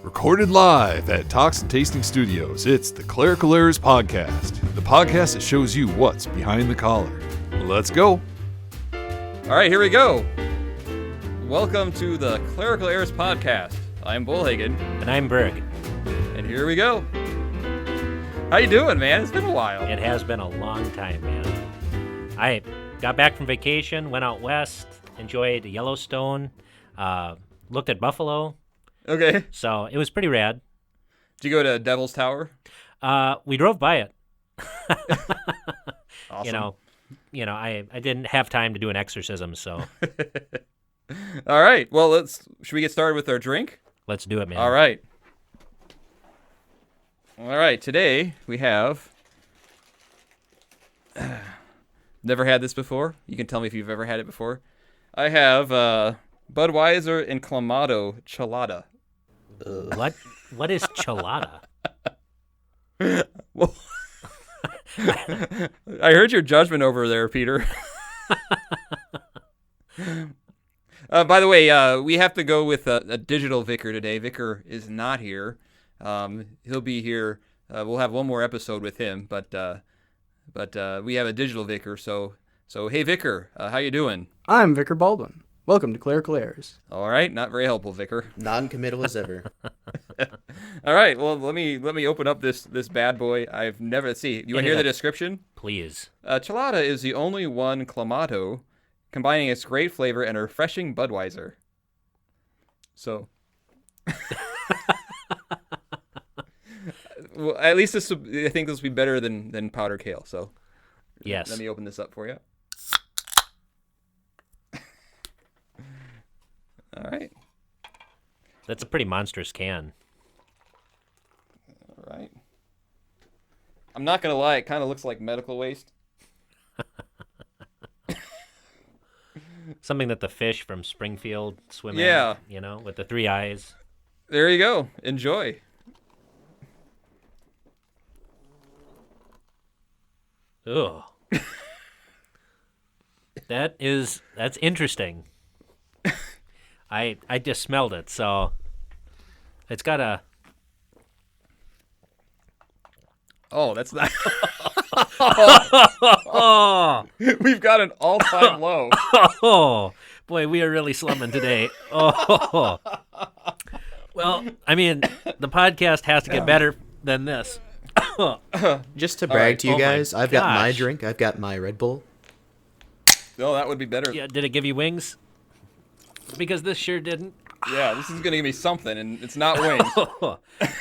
Recorded live at Talks and Tasting Studios, it's the Clerical Errors Podcast, the podcast that shows you what's behind the collar. Let's go. All right, here we go. Welcome to the Clerical Errors Podcast. I'm Bollhagen. And I'm Berg. And here we go. How you doing, man? It's been a while. It has been a long time, man. I got back from vacation, went out west, enjoyed Yellowstone, looked at buffalo. Okay. So it was pretty rad. Did you go to Devil's Tower? We drove by it. Awesome. I didn't have time to do an exorcism, so All right. Well, should we get started with our drink? let's do it, man. All right. Today we have never had this before. You can tell me if you've ever had it before. I have Budweiser and Clamato Chelada. What is chelada? Well, I heard your judgment over there, Peter. By the way, we have to go with a digital vicar today. Vicar is not here. He'll be here. We'll have one more episode with him, but we have a digital vicar. So hey, Vicar, how you doing? I'm Vicar Baldwin. Welcome to Clerical Errors. All right, not very helpful, Vicar. Non-committal as ever. All right, well let me open up this bad boy. I've never see. You want to hear the description? Please. Chelada is the only one Clamato, combining its great flavor and a refreshing Budweiser. So, well, at least I think this will be better than powder kale. So, Yes. Let me open this up for you. All right. That's a pretty monstrous can. All right. I'm not gonna lie, it kind of looks like medical waste. Something that the fish from Springfield swim Yeah. in, with the three eyes. There you go. Enjoy. Ugh. That's interesting. I just smelled it, so it's got a... Oh, that's not. Oh, We've got an all-time low. oh, boy, we are really slumming today. Oh, well, I mean, the podcast has to get better than this. Just to brag right. to you Oh my guys, I've got my gosh. drink. I've got my Red Bull. No, that would be better. Yeah, did it give you wings? Because this sure didn't. Yeah, this is gonna give me something, and it's not wings.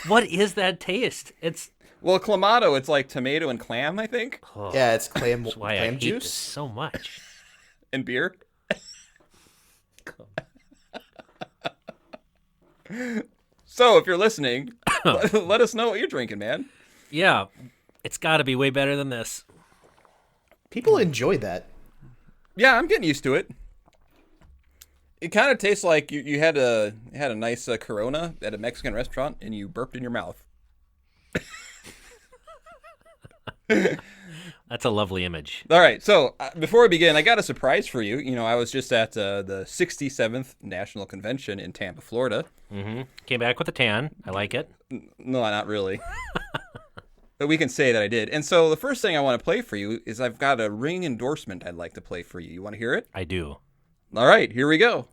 What is that taste? It's Well, Clamato, it's like tomato and clam, I think, Yeah, it's clam that's why I clam hate juice. this so much. and beer. So, if you're listening, let us know what you're drinking, man. Yeah, it's got to be way better than this. People enjoy that. Yeah, I'm getting used to it. It kind of tastes like you had a nice Corona at a Mexican restaurant, and you burped in your mouth. That's a lovely image. All right, so before we begin, I got a surprise for you. I was just at the 67th National Convention in Tampa, Florida. Mm-hmm. Came back with a tan. I like it. No, not really. But we can say that I did. And so the first thing I want to play for you is I've got a ring endorsement I'd like to play for you. You want to hear it? I do. All right, here we go.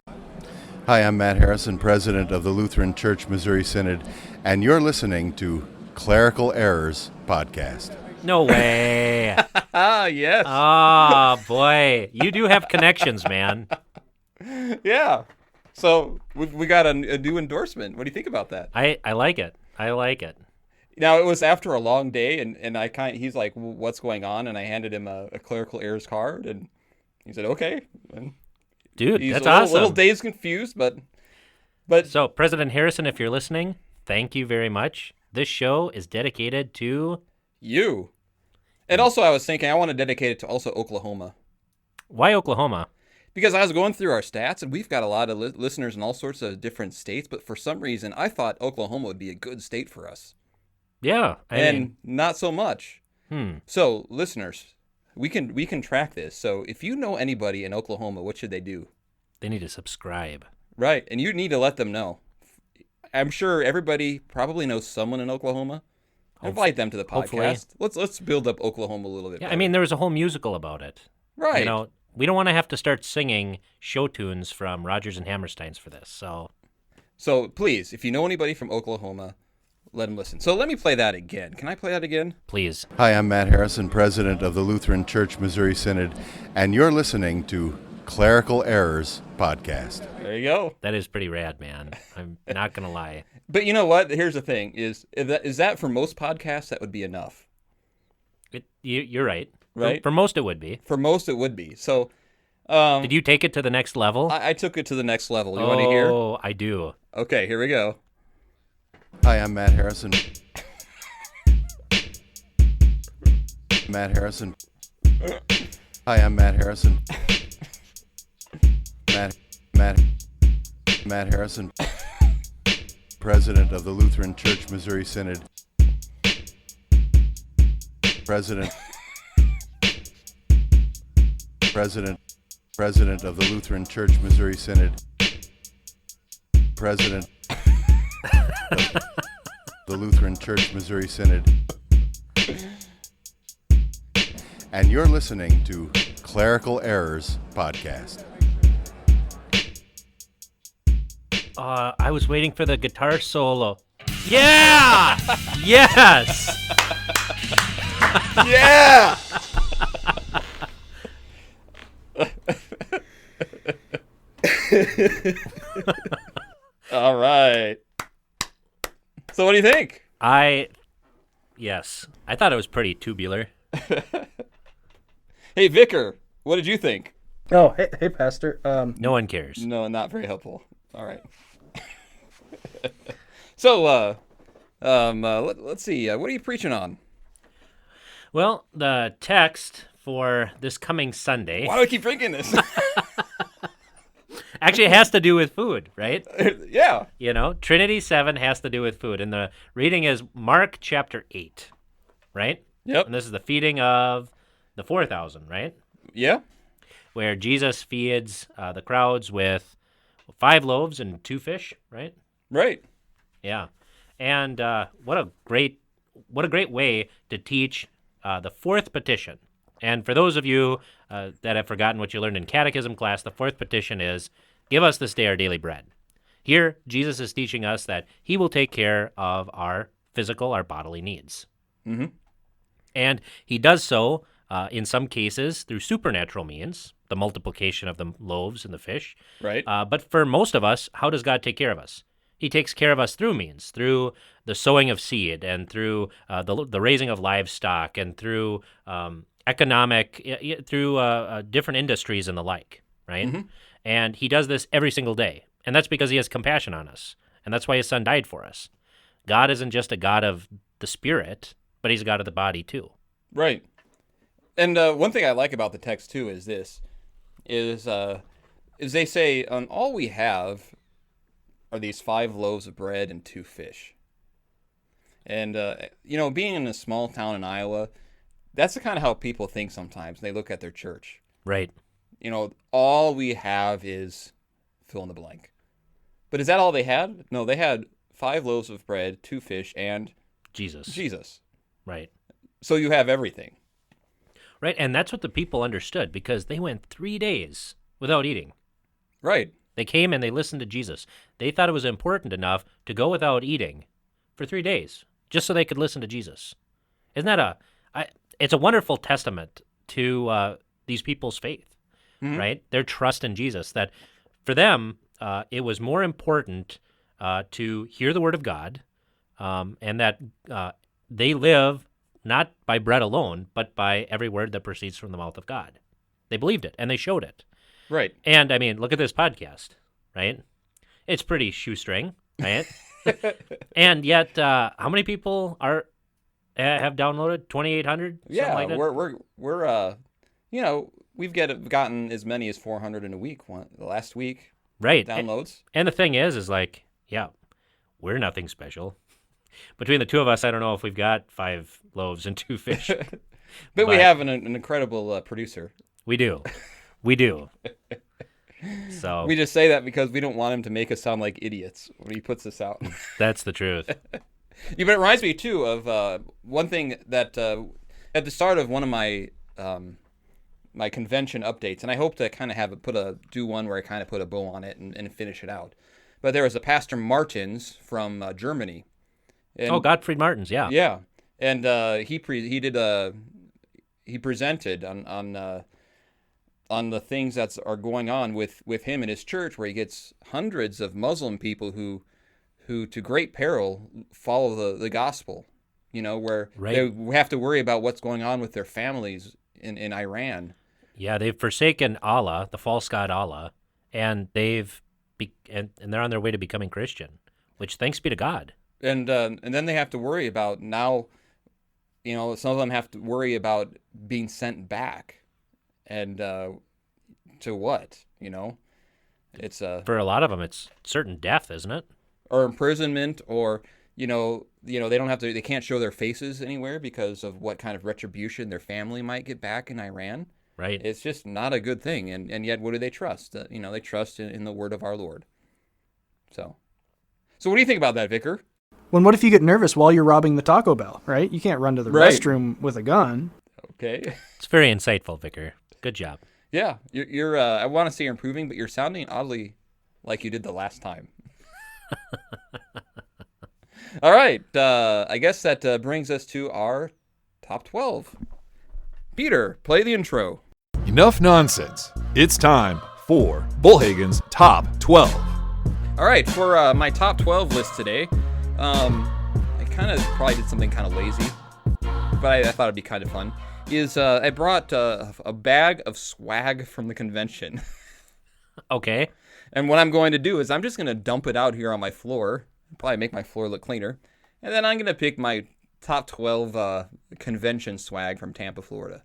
Hi, I'm Matt Harrison, president of the Lutheran Church Missouri Synod, and you're listening to Clerical Errors Podcast. No way. Ah, yes. Oh, boy. You do have connections, man. Yeah. So we got a new endorsement. What do you think about that? I like it. I like it. Now, it was after a long day, and he's like, what's going on? And I handed him a Clerical Errors card, and he said, okay. And Dude, he's that's a little, awesome. little dazed, confused, but So, President Harrison, if you're listening, thank you very much. This show is dedicated to... you. And also, I was thinking, I want to dedicate it to also Oklahoma. Why Oklahoma? Because I was going through our stats, and we've got a lot of listeners in all sorts of different states, but for some reason, I thought Oklahoma would be a good state for us. Yeah. And not so much. Hmm. So, listeners, we can track this. So, if you know anybody in Oklahoma, what should they do? They need to subscribe. Right, and you need to let them know. I'm sure everybody probably knows someone in Oklahoma. Invite them to the Hopefully. podcast. Let's build up Oklahoma a little bit. Yeah, I better. mean, there was a whole musical about it. right. You know, we don't want to have to start singing show tunes from Rodgers and Hammerstein's for this. So please, if you know anybody from Oklahoma, let them listen. So let me play that again. Can I play that again? Please. Hi, I'm Matt Harrison, president of the Lutheran Church Missouri Synod, and you're listening to Clerical Errors Podcast. There you go. That is pretty rad, man. I'm not going to lie. But you know what? Here's the thing: is that for most podcasts that would be enough? You're right. Right? For most, it would be. For most, it would be. So Did you take it to the next level? I took it to the next level. You want to hear? Oh, I do. Okay, here we go. Hi, I'm Matt Harrison. Matt Harrison. Hi, I'm Matt Harrison. Matt Harrison, president of the Lutheran Church Missouri Synod. President of the Lutheran Church Missouri Synod. President of the Lutheran Church Missouri Synod. And you're listening to Clerical Errors Podcast. I was waiting for the guitar solo. Yeah! Yes! Yeah. All right. So what do you think? Yes. I thought it was pretty tubular. Hey, Vicar, what did you think? Oh, hey, Pastor. No one cares. No, not very helpful. All right. So, let's see. What are you preaching on? Well, the text for this coming Sunday Why do I keep drinking this? actually has to do with food, right? Yeah. You know, Trinity 7 has to do with food. And the reading is Mark chapter 8, right? Yep. And this is the feeding of the 4,000, right? Yeah. Where Jesus feeds the crowds with 5 loaves and 2 fish, right? Right. Yeah. And what a great way to teach the fourth petition. And for those of you that have forgotten what you learned in catechism class, the fourth petition is, give us this day our daily bread. Here, Jesus is teaching us that he will take care of our physical, our bodily needs. Mm-hmm. And he does so, in some cases, through supernatural means, the multiplication of the loaves and the fish. Right. But for most of us, how does God take care of us? He takes care of us through means, through the sowing of seed and through the raising of livestock and through through different industries and the like, right? Mm-hmm. And he does this every single day. And that's because he has compassion on us. And that's why his son died for us. God isn't just a God of the spirit, but he's a God of the body too. Right. And one thing I like about the text too is they say all we have are these 5 loaves of bread and 2 fish. And being in a small town in Iowa, that's the kind of how people think sometimes. They look at their church. Right. All we have is fill in the blank. But is that all they had? No, they had 5 loaves of bread, 2 fish, and Jesus. Right. So you have everything. Right, and that's what the people understood because they went 3 days without eating. Right. They came and they listened to Jesus. They thought it was important enough to go without eating for 3 days just so they could listen to Jesus. Isn't that it's a wonderful testament to these people's faith, Mm-hmm. right? Their trust in Jesus, that for them, it was more important to hear the word of God and that they live not by bread alone, but by every word that proceeds from the mouth of God. They believed it, and they showed it. Right. And, I mean, look at this podcast, right? It's pretty shoestring, right? And yet, how many people have downloaded? 2,800? Yeah, like that? we're we've gotten as many as 400 in a week. Last week, right. downloads. And the thing is like, yeah, we're nothing special. Between the two of us, I don't know if we've got 5 loaves and 2 fish. But we have an incredible producer. We do. We do. So We just say that because we don't want him to make us sound like idiots when he puts this out. that's the truth. Yeah, but it reminds me too of one thing that at the start of one of my my convention updates, and I hope to kind of do one where I kind of put a bow on it and finish it out. But there was a Pastor Martins from Germany. And, Gottfried Martins, yeah. yeah, and he presented on the things that are going on with him and his church, where he gets hundreds of Muslim people who to great peril follow the gospel, where Right. they have to worry about what's going on with their families in Iran. Yeah, they've forsaken Allah, the false god Allah, and and they're on their way to becoming Christian, which thanks be to God. And then they have to worry about now, some of them have to worry about being sent back, and to what, it's For a lot of them, it's certain death, isn't it? or imprisonment, or they can't show their faces anywhere because of what kind of retribution their family might get back in Iran. Right. It's just not a good thing, and yet what do they trust? They trust in the word of our Lord. So what do you think about that, Vicar? Well, what if you get nervous while you're robbing the Taco Bell, right? You can't run to the Right. restroom with a gun. Okay. It's very insightful, Vicar. Good job. Yeah, you're I want to say you're improving, but you're sounding oddly like you did the last time. All right, I guess that brings us to our top 12. Peter, play the intro. Enough nonsense. It's time for Bollhagen's Top 12. All right, for my top 12 list today, I kind of probably did something kind of lazy, but I thought it'd be kind of fun. I brought a bag of swag from the convention. Okay. And what I'm going to do is I'm just going to dump it out here on my floor, probably make my floor look cleaner, and then I'm going to pick my top 12 convention swag from Tampa, Florida.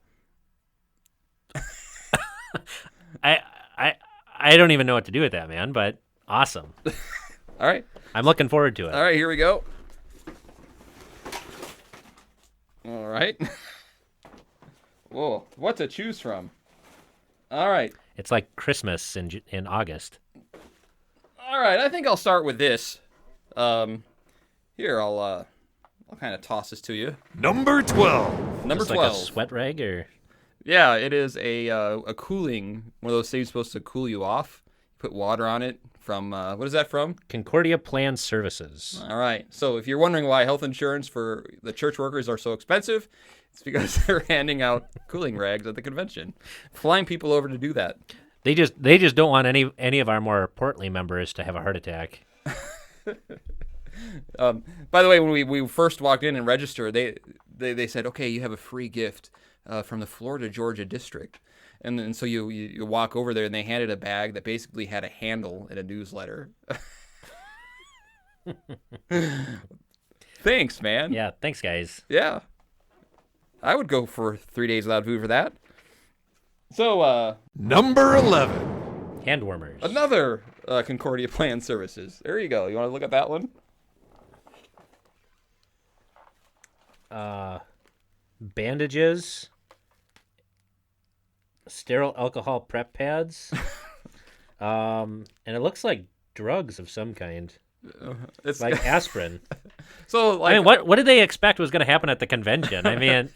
I don't even know what to do with that, man, but awesome. All right. I'm looking forward to it. All right, here we go. All right. Whoa, what to choose from? All right. It's like Christmas in August. All right, I think I'll start with this. Here, I'll kind of toss this to you. Number 12. Number Just 12. like a sweat rag or Yeah, it is a cooling, one of those things supposed to cool you off. Put water on it from, what is that from? Concordia Plan Services. All right. So if you're wondering why health insurance for the church workers are so expensive, it's because they're handing out cooling rags at the convention, flying people over to do that. They just don't want any of our more portly members to have a heart attack. By the way, when we first walked in and registered, they said, okay, you have a free gift from the Florida Georgia district. And then so you walk over there and they handed a bag that basically had a handle and a newsletter. Thanks, man. Yeah, thanks, guys. Yeah. I would go for 3 days without food for that. So, Number 11. Hand warmers. another Concordia Plan Services. There you go. You want to look at that one? Bandages. Sterile alcohol prep pads. And it looks like drugs of some kind. It's Like aspirin. so like I mean, what did they expect was going to happen at the convention? I mean,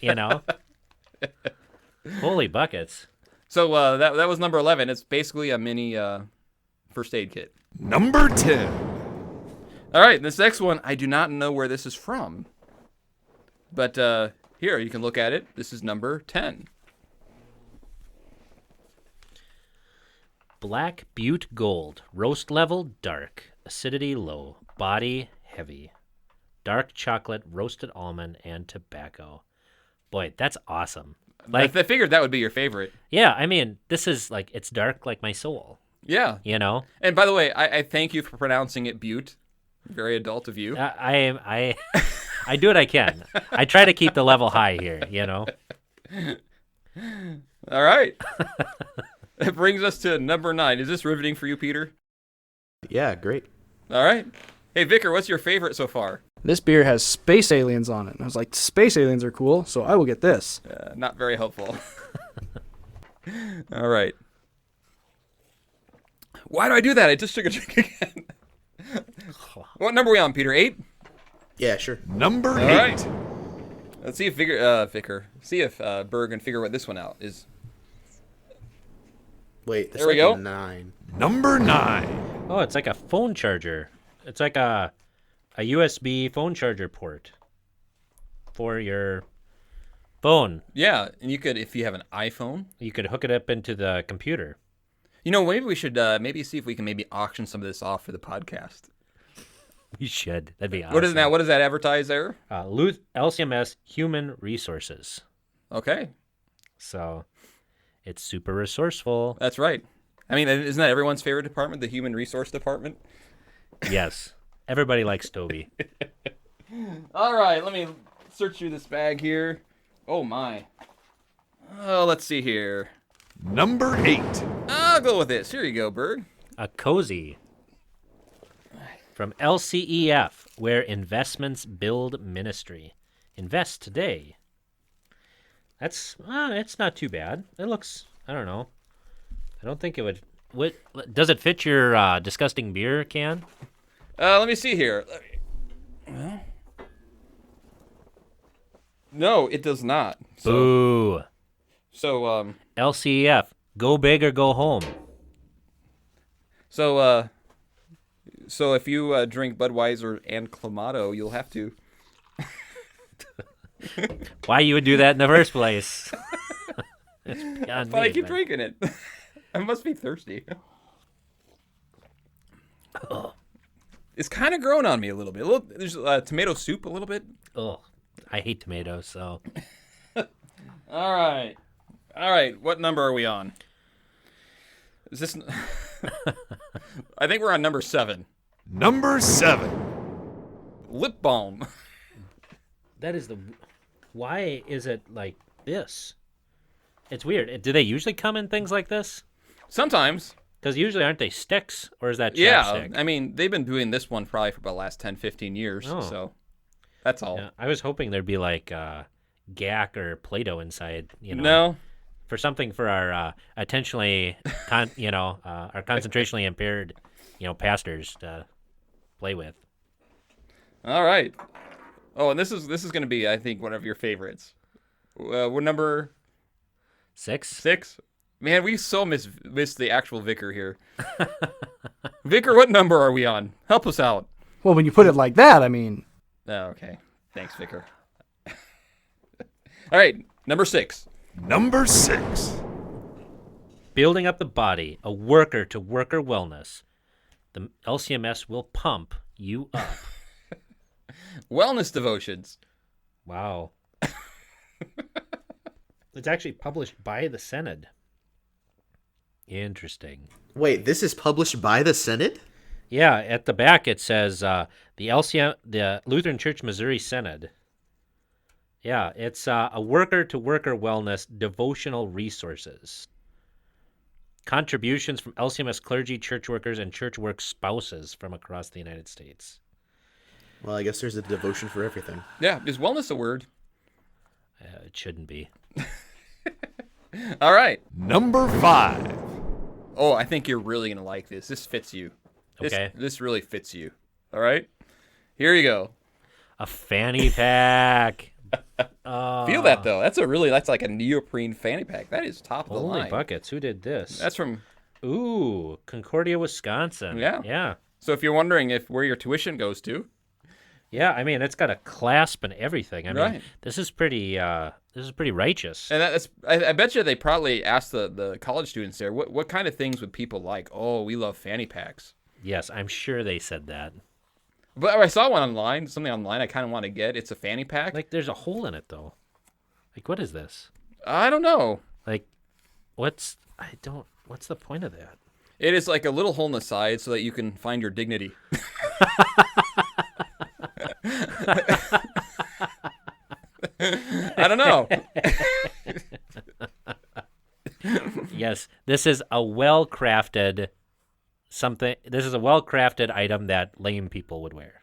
holy buckets. So that was number 11. It's basically a mini first aid kit. Number 10. All right, this next one, I do not know where this is from. But here, you can look at it. This is number 10. Black Butte Gold. Roast level dark. Acidity low. Body heavy. Dark chocolate, roasted almond, and tobacco. Boy, that's awesome. Like, I figured that would be your favorite. yeah, I mean, this is like, it's dark like my soul, Yeah. And by the way, I thank you for pronouncing it Butte. Very adult of you. I do what I can. I try to keep the level high here, All right. That brings us to number 9. Is this riveting for you, Peter? Yeah, great. All right. Hey, Vicar, what's your favorite so far? This beer has space aliens on it. And I was like, space aliens are cool, so I will get this. Not very helpful. All right. Why do I do that? I just took a drink again. What number are we on, Peter? 8? Yeah, sure. Number All 8. right. Let's see if Vicar. See if Berg can figure what this one out is. Wait, There we go. 9. Number 9. Oh, it's like a phone charger. It's like a USB phone charger port for your phone. Yeah, and you could, if you have an iPhone, You could hook it up into the computer. you know, maybe we should maybe see if we can maybe auction some of this off for the podcast. We should. That'd be awesome. What is that? What does that advertise there? LCMS Human Resources. Okay, So it's super resourceful. that's right. I mean, isn't that everyone's favorite department, the human resource department? Yes. Everybody likes Toby. All right, let me search through this bag here. Oh my. Oh, let's see here. Number 8. I'll go with this. Here you go, Berg. A cozy from LCEF, where investments build ministry. Invest today. That's it's not too bad. It looks, I don't know. I don't think it would. What does it fit your disgusting beer can? Let me see here. Well, no, it does not. Boo. So LCEF, go big or go home. So if you drink Budweiser and Clamato, you'll have to. Why you would do that in the first place? It's beyond But me, I keep man. drinking it. I must be thirsty. It's kind of grown on me a little bit. There's tomato soup a little bit. Ugh, I hate tomatoes, so All right. What number are we on? Is this? I think we're on number 7. Number 7. Lip balm. that is the. Why is it like this? It's weird. Do they usually come in things like this? Sometimes. Because usually aren't they sticks, or is that Yeah. chapstick? I mean, they've been doing this one probably for about the last 10, 15 years. Oh. So that's all. Yeah, I was hoping there'd be like gack or Play-Doh inside. You know, No. for something for our attentionally, our concentrationally impaired, pastors to play with. All right. Oh, and this is going to be, I think, one of your favorites. What number? 6. 6? Man, we so miss the actual Vicar here. Vicar, what number are we on? Help us out. Well, when you put it like that, I mean, Oh, okay. Thanks, Vicar. All right, number 6. Number 6. Building up the body, a worker to worker wellness. The LCMS will pump you up. Wellness devotions. Wow. It's actually published by the Synod. Interesting. Wait, this is published by the Synod? Yeah, at the back it says the Lutheran Church Missouri Synod. Yeah, it's a worker to worker wellness devotional resources. Contributions from LCMS clergy, church workers, and church work spouses from across the United States. Well, I guess there's a devotion for everything. Yeah, is wellness a word? It shouldn't be. All right. Number 5. Oh, I think you're really going to like this. This fits you. Okay. This really fits you. All right? Here you go. A fanny pack. Feel that, though. That's like a neoprene fanny pack. That is top of the Holy line. buckets. Who did this? That's from... Ooh, Concordia, Wisconsin. Yeah. Yeah. So if you're wondering where your tuition goes to... Yeah, I mean, it's got a clasp and everything. I mean, Right. this is pretty righteous. And I bet you they probably asked the college students there, what kind of things would people like? Oh, we love fanny packs. Yes, I'm sure they said that. But I saw one online, something online I kind of want to get. It's a fanny pack. Like, there's a hole in it, though. Like, what is this? I don't know. Like, what's the point of that? It is like a little hole in the side so that you can find your dignity. I don't know. Yes, this is a well-crafted item that lame people would wear.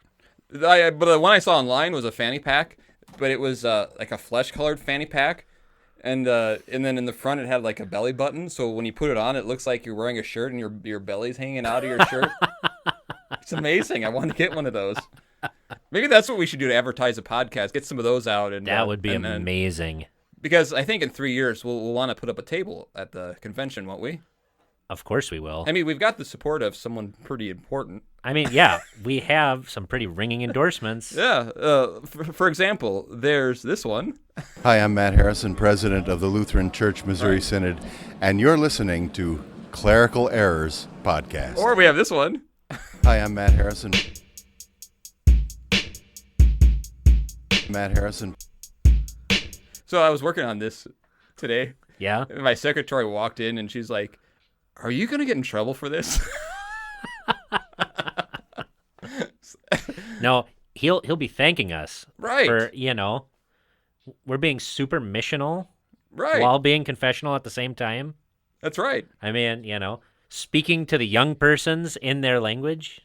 But the one I saw online was a fanny pack, but it was like a flesh-colored fanny pack. and then in the front it had like a belly button, so when you put it on, it looks like you're wearing a shirt and your belly's hanging out of your shirt. It's amazing. I want to get one of those. Maybe that's what we should do to advertise a podcast. Get some of those out, and That would be and then- amazing. because I think in 3 years we'll want to put up a table at the convention, won't we? Of course we will. I mean, we've got the support of someone pretty important. I mean, yeah, we have some pretty ringing endorsements. Yeah. For example, there's this one. Hi, I'm Matt Harrison, president of the Lutheran Church Missouri Synod, and you're listening to Clerical Errors Podcast. Or we have this one. Hi, I'm Matt Harrison. Matt Harrison. So I was working on this today. Yeah? And my secretary walked in and she's like, "Are you going to get in trouble for this?" No, he'll be thanking us. Right. For, we're being super missional Right. while being confessional at the same time. That's right. I mean, speaking to the young persons in their language.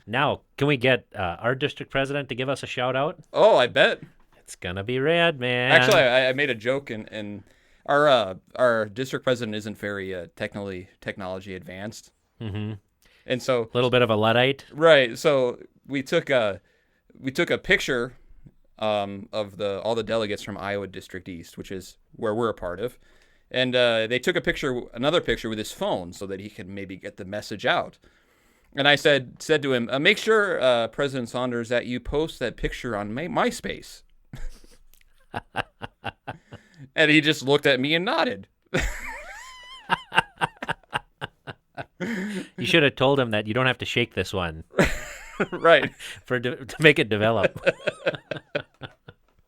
Now, can we get our district president to give us a shout out? Oh, I bet. It's gonna be rad, man. Actually, I made a joke, and our district president isn't very technology advanced. Mm-hmm. And so, A little bit of a Luddite. right. So we took a picture of all the delegates from Iowa District East, which is where we're a part of, and they took another picture with his phone so that he could maybe get the message out. And I said to him, "Make sure, President Saunders, that you post that picture on MySpace." And he just looked at me and nodded. You should have told him that you don't have to shake this one Right. to make it develop.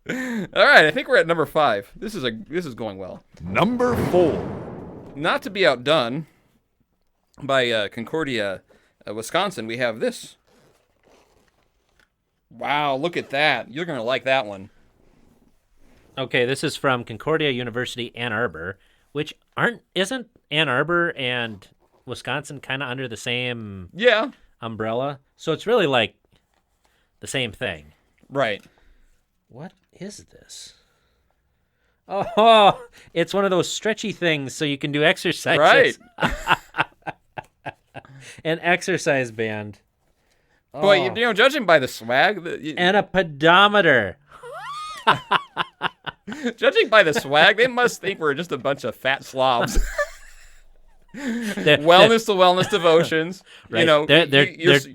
All right. I think we're at number 5. This is going well. Number 4. Not to be outdone by Concordia, Wisconsin, we have this. Wow, look at that. You're going to like that one. Okay, this is from Concordia University, Ann Arbor, which isn't Ann Arbor and Wisconsin kind of under the same Yeah. umbrella? So it's really like the same thing. Right. What is this? Oh, it's one of those stretchy things so you can do exercises. Right. An exercise band. Boy, Oh. judging by the swag, And a pedometer. judging by the swag, they must think we're just a bunch of fat slobs. They're- Wellness to wellness devotions. Right.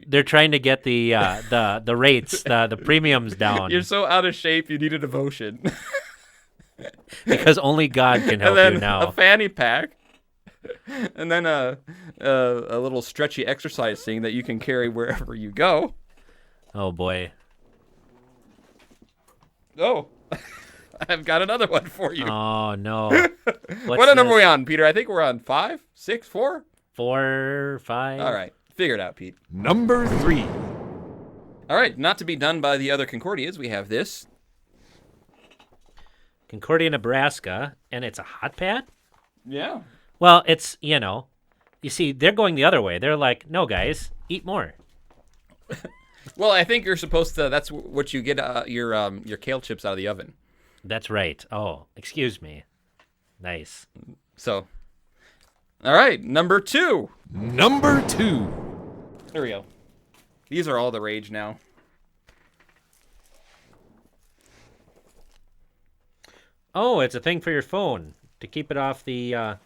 They're trying to get the rates, the premiums down You're so out of shape, you need a devotion. because only God can help And then you now. a fanny pack. And then a little stretchy exercise thing that you can carry wherever you go. Oh boy. Oh, I've got another one for you. Oh no. What number are we on, Peter? I think we're on 5, 6, 4? 4, 5. All right. Figure it out, Pete. Number 3. All right. Not to be done by the other Concordias, we have this. Concordia, Nebraska, and it's a hot pad? Yeah. Well, it's, you see, they're going the other way. They're like, no, guys, eat more. Well, I think you're supposed to. That's what you get your kale chips out of the oven. That's right. Oh, excuse me. Nice. So, all right, number 2. Number 2. There we go. These are all the rage now. Oh, it's a thing for your phone to keep it off the.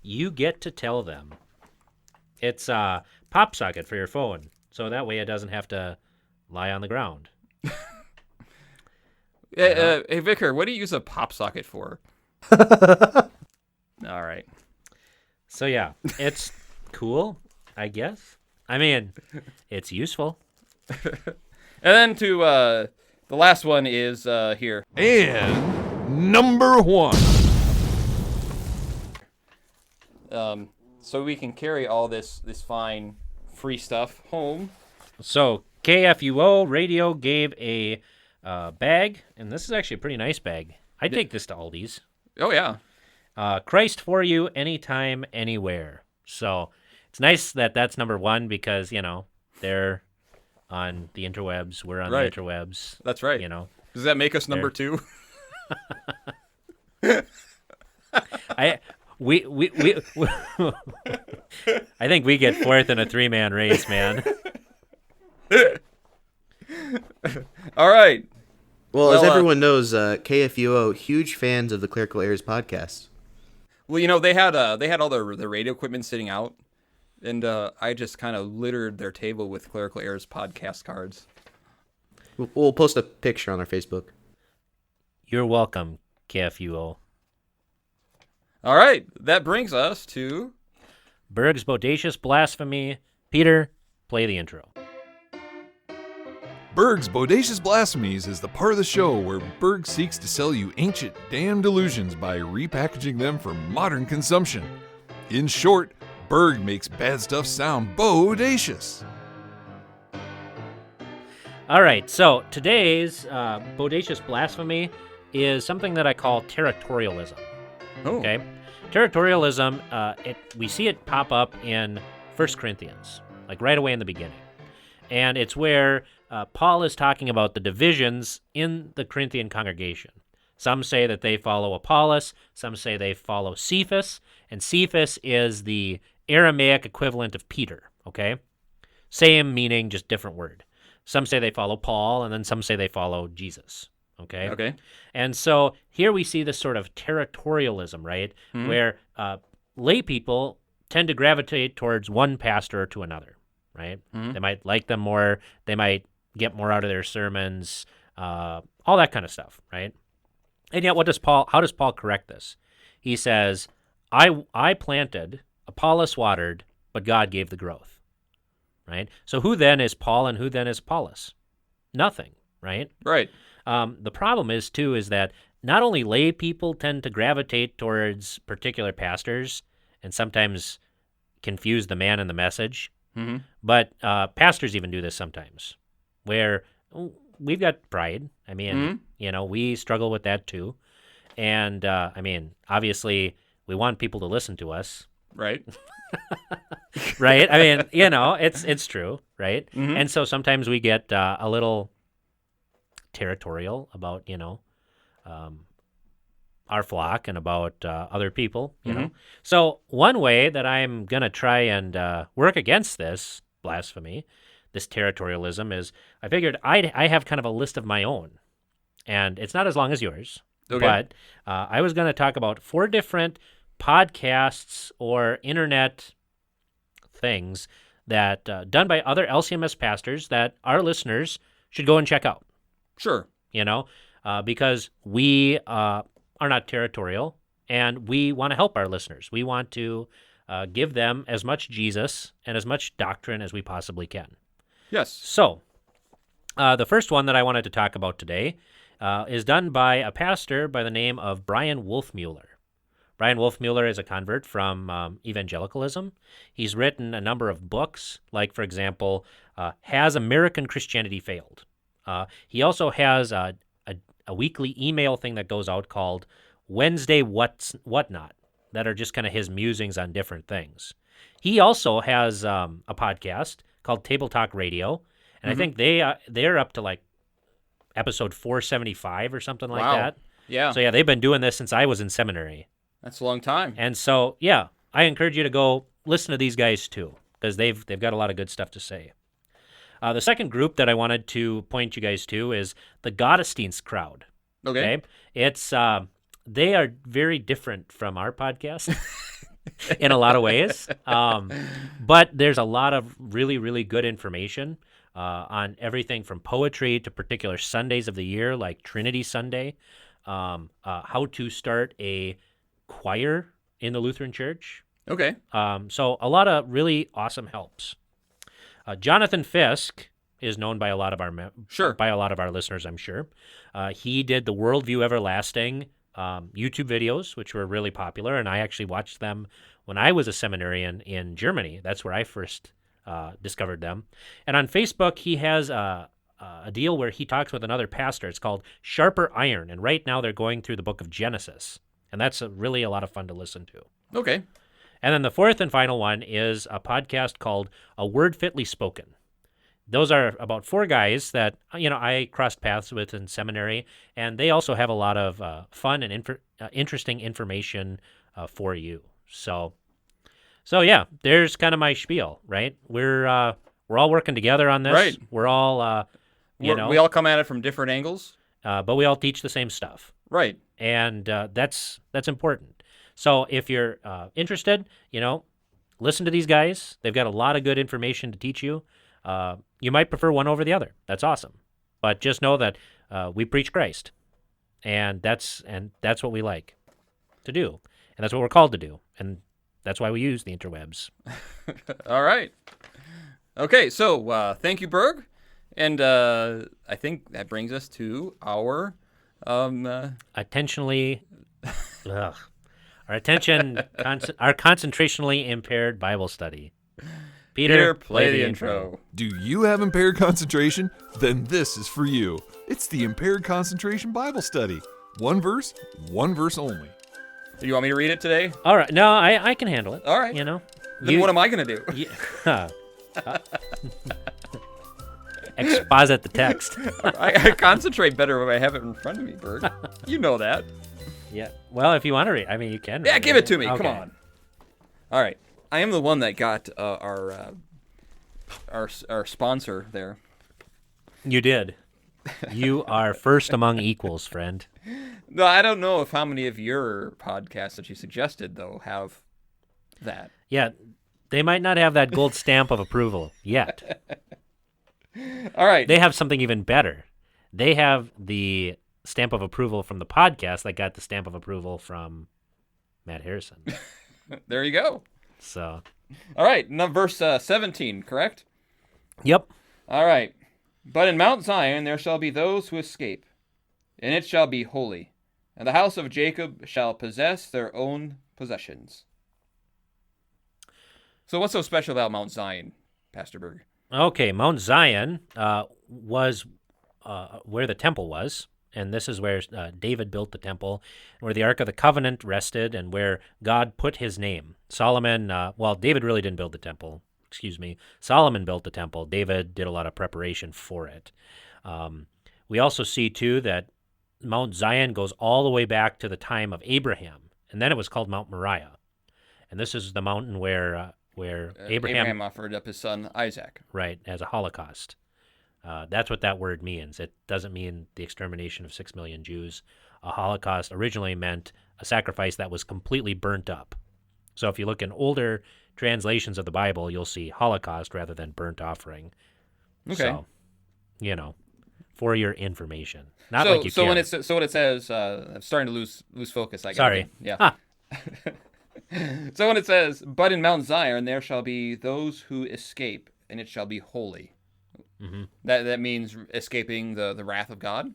You get to tell them. It's a pop socket for your phone, so that way it doesn't have to lie on the ground. Hey, Vicar, what do you use a pop socket for? All right. So yeah, it's cool, I guess. I mean, it's useful. And then to the last one is here. And number 1. So we can carry all this fine free stuff home. So KFUO Radio gave a bag, and this is actually a pretty nice bag. I'd take this to Aldi's. Oh yeah. Christ for you, anytime, anywhere. So it's nice that that's number 1 because, they're on the interwebs. We're on Right. the interwebs. That's right. You know, Does that make us number 2? We I think we get fourth in a 3-man race, man. All right. Well, as Well, everyone knows, KFUO, huge fans of the Clerical Errors podcast. Well, they had all their radio equipment sitting out, and I just kind of littered their table with Clerical Errors podcast cards. We'll post a picture on our Facebook. You're welcome, KFUO. All right, that brings us to Berg's Bodacious Blasphemy. Peter, play the intro. Berg's Bodacious Blasphemies is the part of the show where Berg seeks to sell you ancient damn delusions by repackaging them for modern consumption. In short, Berg makes bad stuff sound bodacious. All right, so today's Bodacious Blasphemy is something that I call territorialism. Oh. Okay, territorialism. We see it pop up in 1 Corinthians, like right away in the beginning, and it's where Paul is talking about the divisions in the Corinthian congregation. Some say that they follow Apollos, some say they follow Cephas, and Cephas is the Aramaic equivalent of Peter. Okay, same meaning, just different word. Some say they follow Paul, and then some say they follow Jesus. Okay. And so here we see this sort of territorialism, right? Mm-hmm. Where lay people tend to gravitate towards one pastor to another, right? Mm-hmm. They might like them more. They might get more out of their sermons, all that kind of stuff, right? And yet how does Paul correct this? He says, I planted, Apollos watered, but God gave the growth, right? So who then is Paul and who then is Apollos? Nothing, right? right. The problem is that not only lay people tend to gravitate towards particular pastors and sometimes confuse the man and the message, Mm-hmm. but pastors even do this sometimes, where we've got pride. I mean, we struggle with that too. And, obviously, we want people to listen to us. Right. Right? I mean, it's true, right? Mm-hmm. And so sometimes we get a little territorial about, our flock and about other people, you know. So one way that I'm going to try and work against this blasphemy, this territorialism, is I figured I have kind of a list of my own. And it's not as long as yours. Okay. But I was going to talk about 4 different podcasts or internet things that done by other LCMS pastors that our listeners should go and check out. Sure. Because we are not territorial, and we want to help our listeners. We want to give them as much Jesus and as much doctrine as we possibly can. Yes. So, the first one that I wanted to talk about today is done by a pastor by the name of Brian Wolfmueller. Brian Wolfmueller is a convert from evangelicalism. He's written a number of books, like, for example, Has American Christianity Failed? He also has a weekly email thing that goes out called Wednesday Whatnot, that are just kind of his musings on different things. He also has a podcast called Table Talk Radio, and I think they're up to like episode 475 or something like Wow. that. Yeah. So yeah, they've been doing this since I was in seminary. That's a long time. And so, yeah, I encourage you to go listen to these guys too, because they've got a lot of good stuff to say. The second group that I wanted to point you guys to is the Gottesdienst crowd. Okay. It's they are very different from our podcast in a lot of ways, but there's a lot of really, really good information on everything from poetry to particular Sundays of the year, like Trinity Sunday, how to start a choir in the Lutheran Church. Okay. So a lot of really awesome helps. Jonathan Fisk is known by a lot of our by a lot of our listeners, I'm sure. He did the Worldview Everlasting YouTube videos, which were really popular, and I actually watched them when I was a seminarian in Germany. That's where I first discovered them. And on Facebook, he has a deal where he talks with another pastor. It's called Sharper Iron, and right now they're going through the book of Genesis, and that's really a lot of fun to listen to. Okay. And then the fourth and final one is a podcast called A Word Fitly Spoken. those are about 4 guys that I crossed paths with in seminary, and they also have a lot of fun and interesting information for you. So yeah, there's kind of my spiel, right? We're all working together on this. Right. We're all We all come at it from different angles. but we all teach the same stuff. Right. And that's important. So if you're interested, listen to these guys. They've got a lot of good information to teach you. You might prefer one over the other. That's awesome. But just know that we preach Christ, and that's what we like to do, and that's what we're called to do, and that's why we use the interwebs. All right. Okay, so thank you, Berg. And I think that brings us to our Attentionally, our concentrationally impaired Bible study. Peter, play the intro. Do you have impaired concentration? Then this is for you. It's the Impaired Concentration Bible Study. One verse only. Do you want me to read it today? All right, no, I can handle it. All right. Then What am I going to do? Exposit the text. I concentrate better when I have it in front of me, Berg. You know that. Yeah. Well, if you want to read, you can. Yeah, read give it to me. Okay. Come on. All right. I am the one that got our sponsor there. You did. You are first among equals, friend. No, I don't know if how many of your podcasts that you suggested though have that. Yeah, they might not have that gold stamp of approval yet. All right. They have something even better. They have the stamp of approval from the podcast that got the stamp of approval from Matt Harrison. There you go. So. All right. Now, verse 17, correct? Yep. All right. But in Mount Zion there shall be those who escape, and it shall be holy, and the house of Jacob shall possess their own possessions. So what's so special about Mount Zion, Pastor Berg? Okay, Mount Zion was where the temple was, and this is where David built the temple, where the Ark of the Covenant rested, and where God put his name. David really didn't build the temple. Solomon built the temple. David did a lot of preparation for it. We also see, too, that Mount Zion goes all the way back to the time of Abraham, and then it was called Mount Moriah. And this is the mountain where Abraham offered up his son Isaac. Right, as a holocaust. That's what that word means. It doesn't mean the extermination of 6 million Jews. A holocaust originally meant a sacrifice that was completely burnt up. So if you look in older translations of the Bible, you'll see holocaust rather than burnt offering. Okay. So, for your information. Not like you care. When it says, I'm starting to lose focus. Sorry. Yeah. So when it says, but in Mount Zion there shall be those who escape, and it shall be holy. Mm-hmm. That means escaping the wrath of God?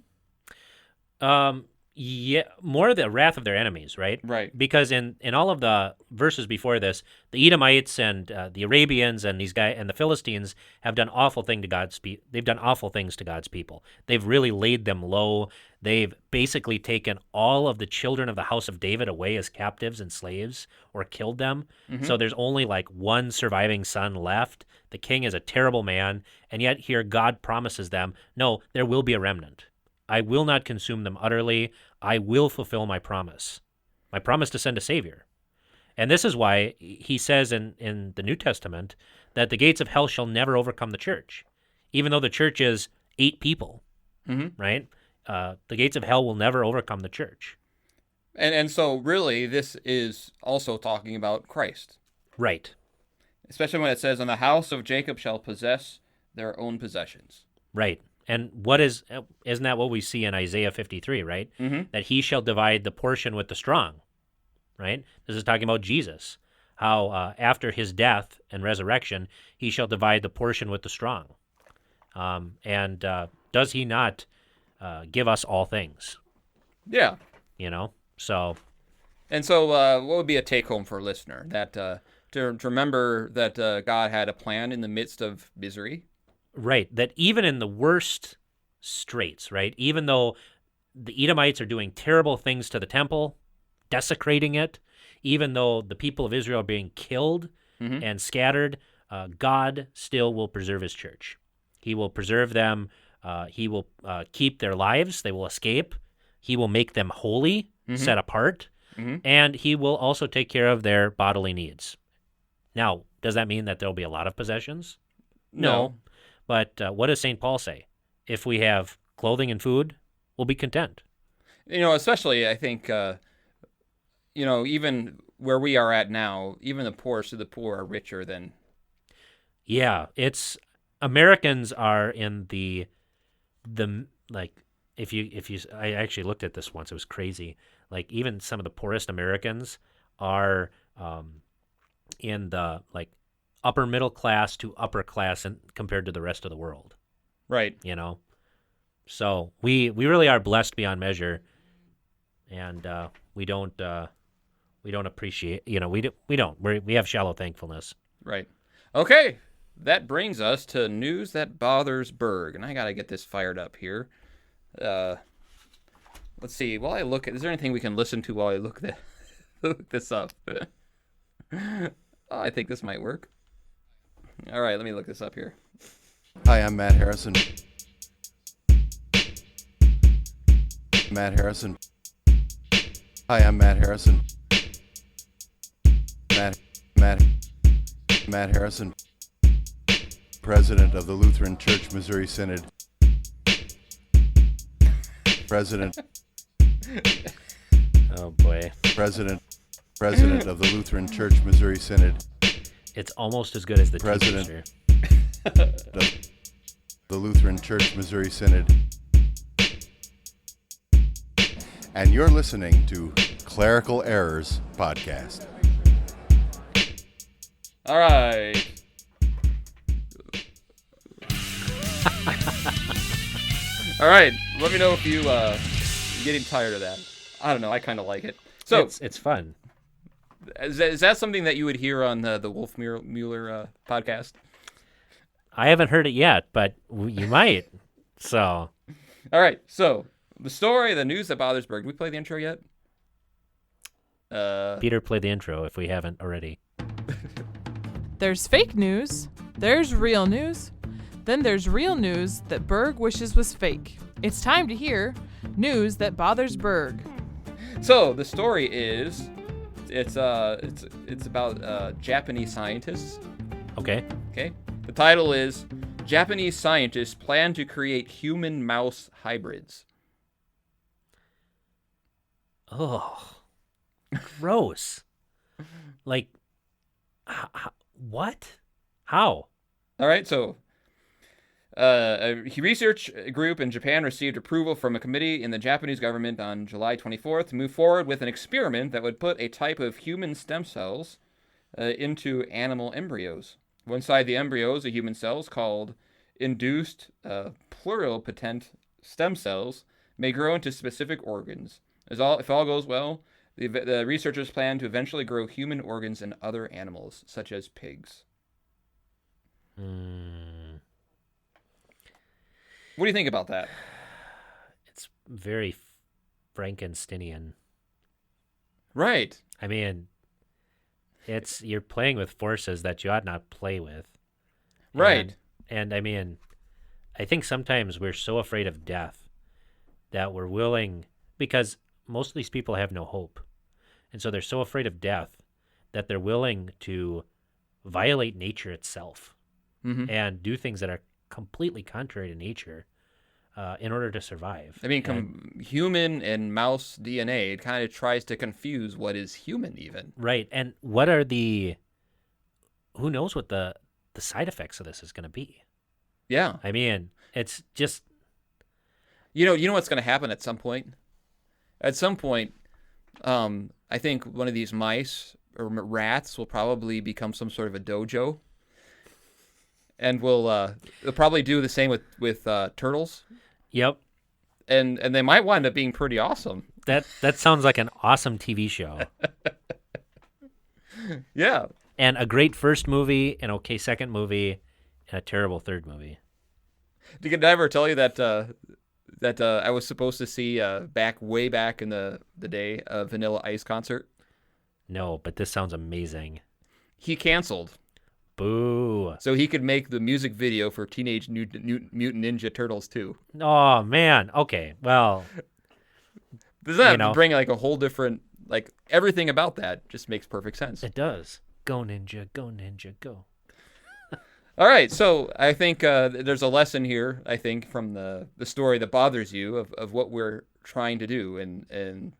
Yeah, more the wrath of their enemies, right? Right. Because in all of the verses before this, the Edomites and the Arabians and these guys and the Philistines have done awful things to God's people. They've done awful things to God's people. They've really laid them low. They've basically taken all of the children of the house of David away as captives and slaves or killed them. Mm-hmm. So there's only like one surviving son left. The king is a terrible man, and yet here God promises them, no, there will be a remnant. I will not consume them utterly. I will fulfill my promise to send a Savior. And this is why he says in the New Testament that the gates of hell shall never overcome the church. Even though the church is 8 people, mm-hmm. right? The gates of hell will never overcome the church. And so really this is also talking about Christ. Right. Especially when it says, and the house of Jacob shall possess their own possessions. Right. And isn't that what we see in Isaiah 53, right? Mm-hmm. That he shall divide the portion with the strong, right? This is talking about Jesus, how after his death and resurrection, he shall divide the portion with the strong. And does he not give us all things? Yeah. So. And so what would be a take-home for a listener? That to remember that God had a plan in the midst of misery. Right, that even in the worst straits, right, even though the Edomites are doing terrible things to the temple, desecrating it, even though the people of Israel are being killed mm-hmm. and scattered, God still will preserve his church. He will preserve them. He will keep their lives. They will escape. He will make them holy, set apart, and he will also take care of their bodily needs. Now, does that mean that there'll be a lot of possessions? No. But what does St. Paul say? If we have clothing and food, we'll be content. Especially I think, even where we are at now, even the poorest of the poor are richer than. Yeah, Americans are in the like I actually looked at this once. It was crazy. Like even some of the poorest Americans are in the like upper middle class to upper class and compared to the rest of the world. Right. So we really are blessed beyond measure, and we don't appreciate. We have shallow thankfulness. Right. Okay. That brings us to news that bothers Berg, and I gotta get this fired up here. Let's see. While I look at, is there anything we can listen to while I look this up? I think this might work. All right, let me look this up here. Hi, I'm Matt Harrison. Matt Harrison. Hi, I'm Matt Harrison. Matt Harrison, President of the Lutheran Church Missouri Synod. President. Oh boy. President of the Lutheran Church Missouri Synod. It's almost as good as the President teacher. of the Lutheran Church Missouri Synod. And you're listening to Clerical Errors Podcast. All right. All right. Let me know if you're getting tired of that. I don't know. I kind of like it. So it's fun. Is that something that you would hear on the Wolf Mueller podcast? I haven't heard it yet, but you might. So. All right. So the story, the news that bothers Berg. Did we play the intro yet? Peter, play the intro if we haven't already. There's fake news, there's real news, then there's real news that Berg wishes was fake. It's time to hear news that bothers Berg. So the story is, it's about Japanese scientists. Okay. Okay. The title is Japanese scientists plan to create human-mouse hybrids. Oh, gross. Like, what? How? All right, so a research group in Japan received approval from a committee in the Japanese government on July 24th to move forward with an experiment that would put a type of human stem cells into animal embryos. One side of the embryos are human cells called induced pluripotent stem cells may grow into specific organs. If all goes well, the researchers plan to eventually grow human organs in other animals, such as pigs. What do you think about that? It's very Frankensteinian. Right. I mean, you're playing with forces that you ought not play with. Right. And I mean, I think sometimes we're so afraid of death that we're willing, because most of these people have no hope. And so they're so afraid of death that they're willing to violate nature itself and do things that are completely contrary to nature in order to survive. I mean, human and mouse DNA, it kind of tries to confuse what is human even. Right. And what are who knows what the side effects of this is going to be? Yeah. I mean, it's just... You know what's going to happen at some point? At some point, I think one of these mice or rats will probably become some sort of a dojo. And they'll probably do the same with turtles. Yep. And they might wind up being pretty awesome. That sounds like an awesome TV show. Yeah. And a great first movie, an okay second movie, and a terrible third movie. Did I ever tell you that I was supposed to see way back in the day a Vanilla Ice concert? No, but this sounds amazing. He canceled. Boo. So he could make the music video for Teenage Mutant Ninja Turtles 2. Oh, man. Okay, well, Does that You know. bring like a whole different, like everything about that just makes perfect sense. it does. Go, Ninja, go. All right, so I think there's a lesson here, I think, from the story that bothers you of what we're trying to do and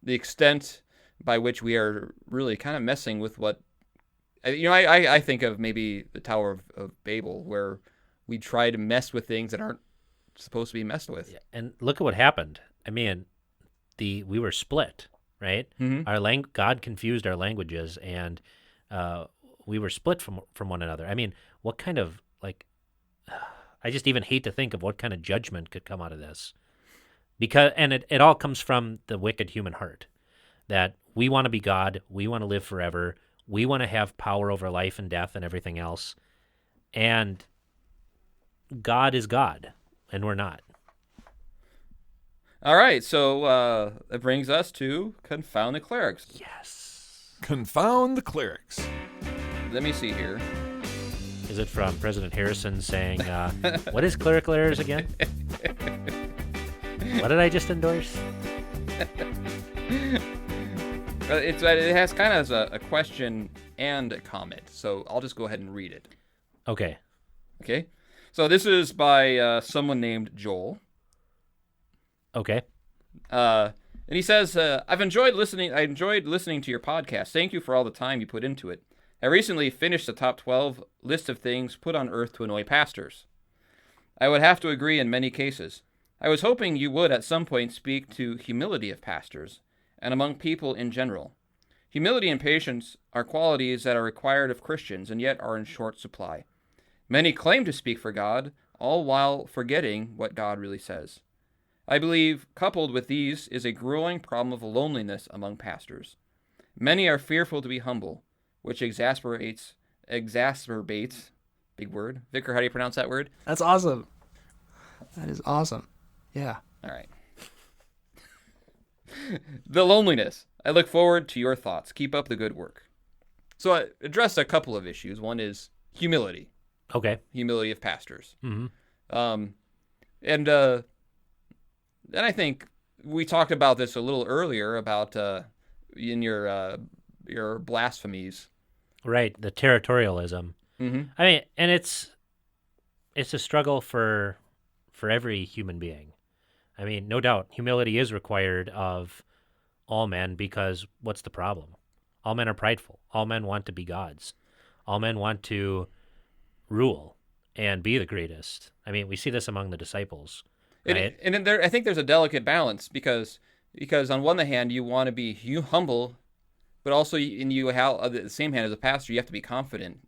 the extent by which we are really kind of messing with what, I think of maybe the Tower of Babel, where we try to mess with things that aren't supposed to be messed with. Yeah, and look at what happened. I mean, we were split, right? Mm-hmm. God confused our languages, and we were split from one another. I mean, what kind of, like, I just even hate to think of what kind of judgment could come out of this. And it all comes from the wicked human heart, that we want to be God, we want to live forever, we want to have power over life and death and everything else, and God is God, and we're not. All right, so that brings us to Confound the Clerics. Yes. Confound the clerics. Let me see here. Is it from President Harrison saying, what is clerical errors again? What did I just endorse? It has kind of a question and a comment, so I'll just go ahead and read it. Okay. Okay? So this is by someone named Joel. Okay. And he says, I enjoyed listening to your podcast. Thank you for all the time you put into it. I recently finished the top 12 list of things put on earth to annoy pastors. I would have to agree in many cases. I was hoping you would at some point speak to humility of pastors and among people in general. Humility and patience are qualities that are required of Christians and yet are in short supply. Many claim to speak for God, all while forgetting what God really says. I believe, coupled with these, is a growing problem of loneliness among pastors. Many are fearful to be humble, which exacerbates, big word. Vicar, how do you pronounce that word? That's awesome. That is awesome. Yeah. All right. The loneliness. I look forward to your thoughts. Keep up the good work. So I addressed a couple of issues. One is humility. Okay. Humility of pastors. Mm-hmm. And I think we talked about this a little earlier about in your blasphemies. Right. The territorialism. Mm-hmm. I mean, and it's a struggle for every human being. I mean, no doubt, humility is required of all men, because what's the problem? All men are prideful. All men want to be gods. All men want to rule and be the greatest. I mean, we see this among the disciples. Right? And I think there's a delicate balance because on one hand you want to be humble, but also at the same hand as a pastor you have to be confident.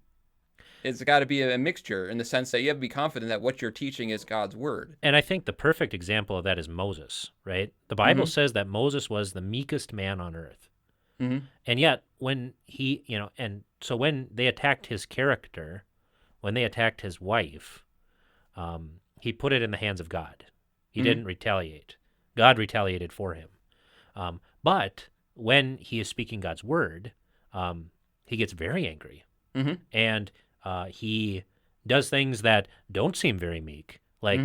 It's got to be a mixture in the sense that you have to be confident that what you're teaching is God's word. And I think the perfect example of that is Moses, right? The Bible says that Moses was the meekest man on earth. Mm-hmm. And yet when when they attacked his character, when they attacked his wife, he put it in the hands of God. He didn't retaliate. God retaliated for him. But when he is speaking God's word, he gets very angry. Mm-hmm. And he does things that don't seem very meek, like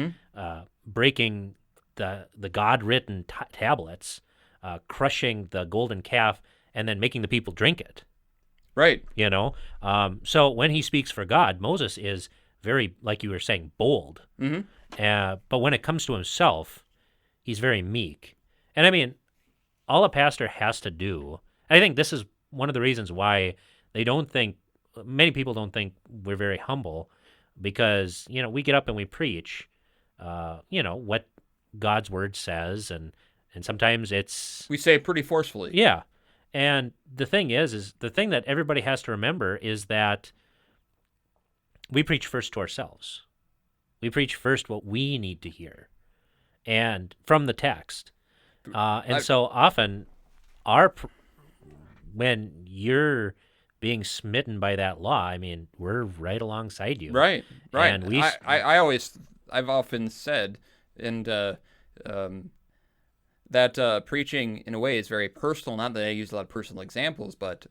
breaking the God-written tablets, crushing the golden calf, and then making the people drink it. Right. So when he speaks for God, Moses is very, like you were saying, bold. Mm-hmm. But when it comes to himself, he's very meek. And I mean, all a pastor has to do, and I think this is one of the reasons why many people don't think we're very humble, because, we get up and we preach, what God's word says, and sometimes we say it pretty forcefully. Yeah. And the thing is the thing that everybody has to remember is that we preach first to ourselves. We preach first what we need to hear, and from the text. So often, when you're being smitten by that law, I mean, we're right alongside you. Right. And I've often said, and that preaching in a way is very personal. Not that I use a lot of personal examples, but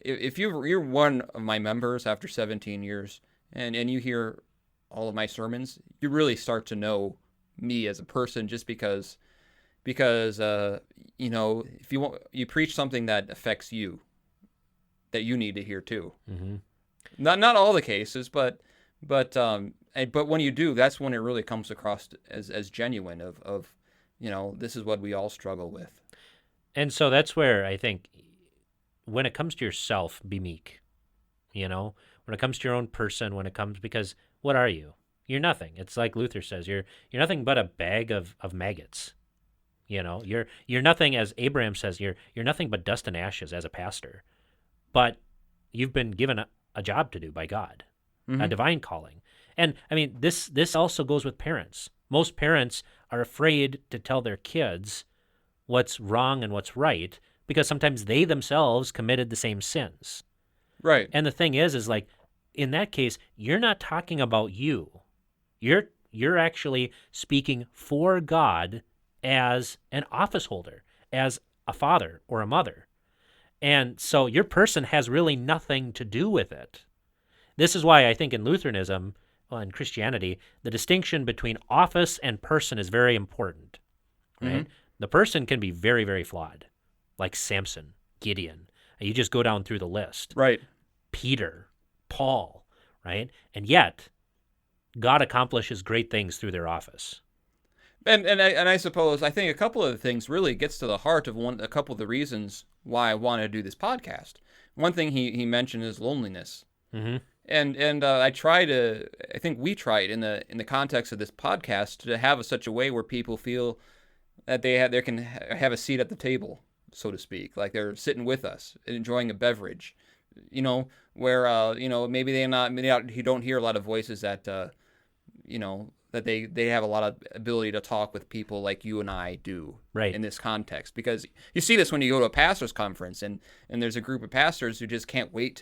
if you're one of my members after 17 years and you hear all of my sermons, you really start to know me as a person just because if you preach something that affects you, that you need to hear too. Mm-hmm. Not all the cases, but when you do, that's when it really comes across as genuine of this is what we all struggle with. And so that's where I think when it comes to yourself, be meek. When it comes to your own person, because what are you? You're nothing. It's like Luther says, you're nothing but a bag of maggots. You're nothing, as Abraham says, you're nothing but dust and ashes as a pastor. But you've been given a job to do by God, a divine calling. And I mean, this also goes with parents. Most parents are afraid to tell their kids what's wrong and what's right because sometimes they themselves committed the same sins. Right. And the thing is like, in that case, you're not talking about you. You're actually speaking for God as an office holder, as a father or a mother. And so your person has really nothing to do with it. This is why I think in Lutheranism, in Christianity, the distinction between office and person is very important. Right? Mm-hmm. The person can be very, very flawed, like Samson, Gideon. You just go down through the list. Right. Peter, Paul, right? And yet, God accomplishes great things through their office. And I suppose I think a couple of the things really gets to the heart of a couple of the reasons why I wanted to do this podcast. One thing he mentioned is loneliness. Mm-hmm. And I think we tried in the context of this podcast to have such a way where people feel that they can have a seat at the table, so to speak, like they're sitting with us, enjoying a beverage, where maybe you don't hear a lot of voices that that they have a lot of ability to talk with people like you and I do, right, in this context. Because you see this when you go to a pastor's conference and there's a group of pastors who just can't wait